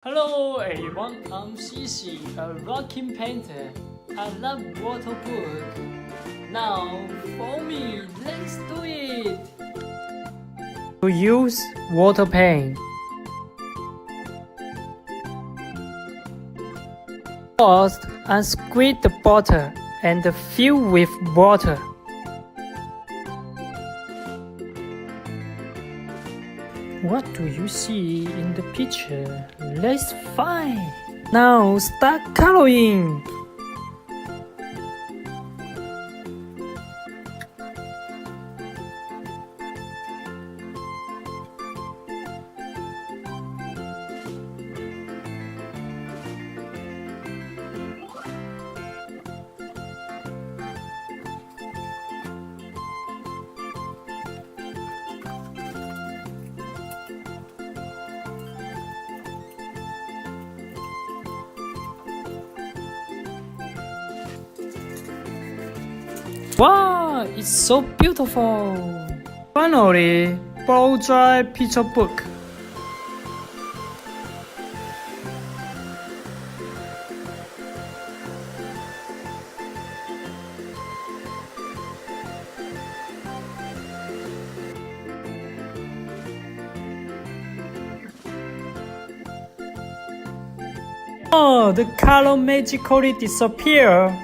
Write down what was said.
Hello everyone, I'm cc, a rocking painter. I love WaterBook. Now, for me, let's do it! To use water paint. First, unscrew the bottle and fill with water. What do you see in the picture? Let's find. Now start coloring. Wow, it's so beautiful! Finally, blow dry picture book. Oh, the color magically disappear.